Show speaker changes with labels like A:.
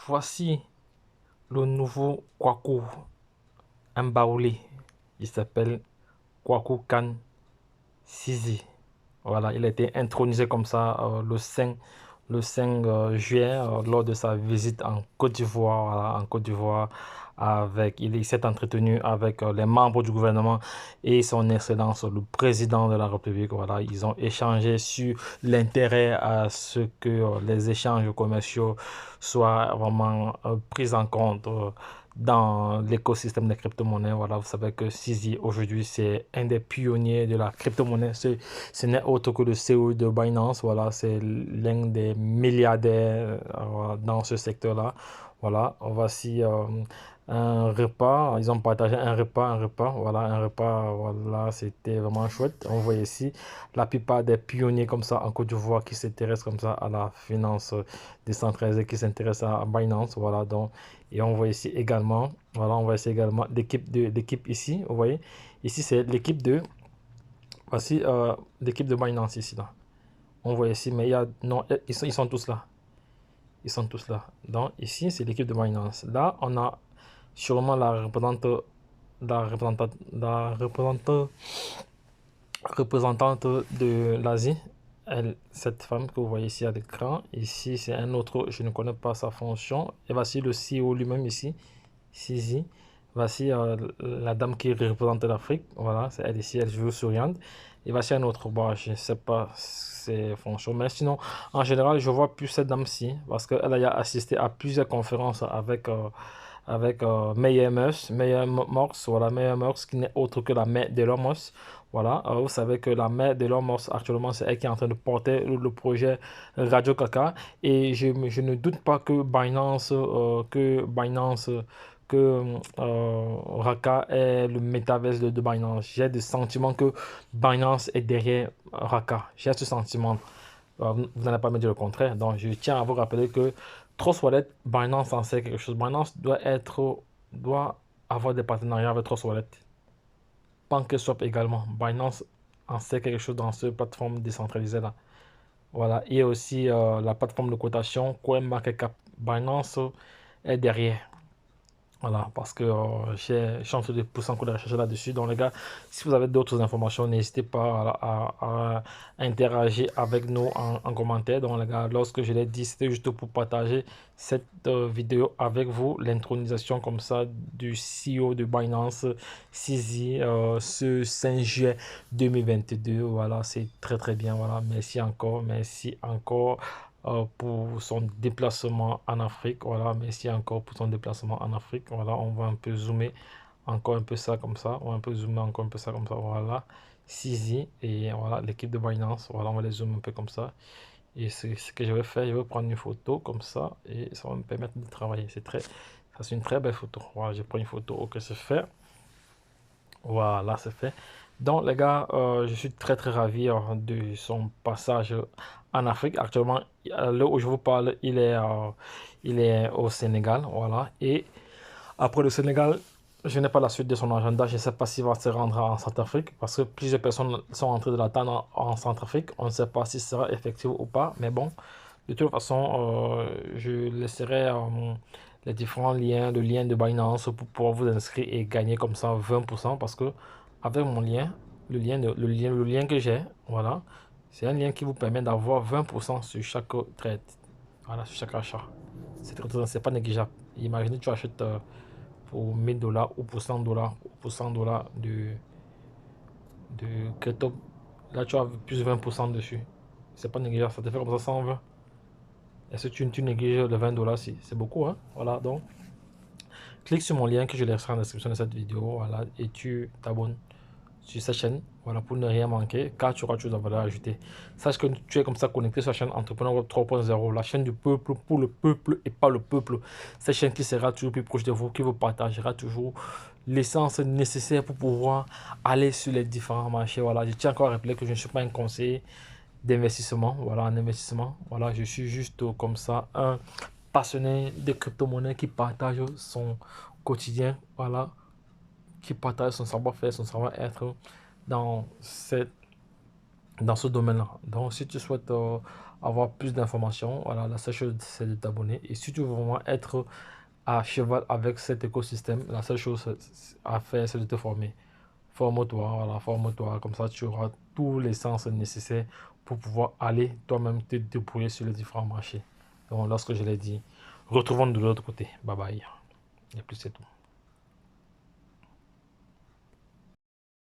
A: voici le nouveau Kwaku Mbaoulé. Il s'appelle Kwaku Khan Sisi. Voilà, il a été intronisé comme ça le 5 juillet lors de sa visite en Côte d'Ivoire. Voilà, en Côte d'Ivoire, il s'est entretenu avec les membres du gouvernement et son Excellence le président de la République. Voilà, ils ont échangé sur l'intérêt à ce que les échanges commerciaux soient vraiment pris en compte. Dans l'écosystème des crypto-monnaies. Voilà, vous savez que Sisi aujourd'hui c'est un des pionniers de la crypto-monnaie. Ce n'est autre que le CEO de Binance. Voilà, c'est l'un des milliardaires dans ce secteur-là. Voilà, voici un repas. Ils ont partagé un repas. Voilà, un repas. Voilà, c'était vraiment chouette. On voit ici la plupart des pionniers comme ça en Côte d'Ivoire qui s'intéressent comme ça à la finance décentralisée, qui s'intéressent à Binance. Voilà, donc, et on voit ici également, voilà, on voit ici également l'équipe ici. Vous voyez, ici c'est l'équipe de, voici l'équipe de Binance ici là. On voit ici, mais il y a, non, ils sont tous là. Ils sont tous là. Donc ici, c'est l'équipe de Binance. Là, on a sûrement la représentante de l'Asie. Cette femme que vous voyez ici à l'écran. Ici, c'est un autre, je ne connais pas sa fonction. Et voici le CEO lui-même ici. Sisi. Voici la dame qui représente l'Afrique. Voilà, c'est elle ici, elle joue souriante. Et voici un autre. Bon, je ne sais pas ses fonctions. Mais sinon, en général, je vois plus cette dame-ci. Parce qu'elle a assisté à plusieurs conférences avec Meyer Morse. Voilà, Meyer Morse qui n'est autre que la mère d'Elon Musk. Voilà, vous savez que la mère d'Elon Musk actuellement, c'est elle qui est en train de porter le projet Radio Kaka. Et je ne doute pas que Raka est le métaverse de Binance. J'ai le sentiment que Binance est derrière Raka. J'ai ce sentiment. Vous n'allez pas me dire le contraire. Donc, je tiens à vous rappeler que Trust Wallet, Binance en sait quelque chose. Binance doit avoir des partenariats avec Trust Wallet. PancakeSwap également. Binance en sait quelque chose dans cette plateforme décentralisée là. Voilà. Et aussi la plateforme de cotation CoinMarketCap. Binance est derrière. Voilà, parce que j'ai chance de pousser un coup de recherche là-dessus. Donc, les gars, si vous avez d'autres informations, n'hésitez pas à interagir avec nous en commentaire. Donc, les gars, lorsque je l'ai dit, c'était juste pour partager cette vidéo avec vous. L'intronisation comme ça du CEO de Binance, Sisi, ce 5 juillet 2022. Voilà, c'est très très bien. Voilà, merci encore pour son déplacement en Afrique. Voilà, merci encore pour son déplacement en Afrique. Voilà, on va un peu zoomer encore un peu ça comme ça. On va un peu zoomer encore un peu ça comme ça. Voilà, Sisi et voilà l'équipe de Binance. Voilà, on va les zoomer un peu comme ça. Et ce que je vais faire, je vais prendre une photo comme ça et ça va me permettre de travailler. C'est une très belle photo. Voilà, je prends une photo. Ok, c'est fait. Voilà, c'est fait. Donc, les gars, je suis très très ravi de son passage en Afrique. Actuellement, là où je vous parle, il est au Sénégal. Voilà. Et après le Sénégal, je n'ai pas la suite de son agenda. Je ne sais pas s'il va se rendre en Centrafrique parce que plusieurs personnes sont en train de l'attendre en Centrafrique. On ne sait pas si ce sera effectif ou pas. Mais bon, de toute façon, je laisserai les différents liens, le lien de Binance pour pouvoir vous inscrire et gagner comme ça 20% parce que avec mon lien, le lien que j'ai, voilà, c'est un lien qui vous permet d'avoir 20% sur chaque trade, voilà, sur chaque achat. C'est pas négligeable. Imaginez tu achètes pour 1000 dollars ou pour 100 dollars ou pour 100 dollars de crypto. Là, tu as plus 20% dessus. C'est pas négligeable, ça te fait comme ça 120. Est-ce que tu négliges les 20 dollars si c'est beaucoup, hein? Voilà, donc clique sur mon lien que je laisserai en description de cette vidéo, voilà, et tu t'abonnes sur cette chaîne, voilà, pour ne rien manquer, car tu auras toujours de la valeur ajoutée. Sache que tu es comme ça connecté sur la chaîne Entrepreneur Web 3.0, la chaîne du peuple, pour le peuple et pas le peuple. Cette chaîne qui sera toujours plus proche de vous, qui vous partagera toujours l'essence nécessaire pour pouvoir aller sur les différents marchés. Voilà, je tiens encore à rappeler que je ne suis pas un conseiller d'investissement, voilà, en investissement. Voilà, je suis juste comme ça, un passionné de crypto-monnaie qui partage son quotidien, voilà, qui partage son savoir-faire, son savoir-être dans ce domaine-là. Donc, si tu souhaites avoir plus d'informations, voilà, la seule chose, c'est de t'abonner. Et si tu veux vraiment être à cheval avec cet écosystème, la seule chose à faire, c'est de te former. Forme-toi, voilà, forme-toi, comme ça tu auras tous les sens nécessaires pour pouvoir aller toi-même te débrouiller sur les différents marchés. Donc, lorsque je l'ai dit, retrouvons-nous de l'autre côté. Bye bye. Et plus c'est tout.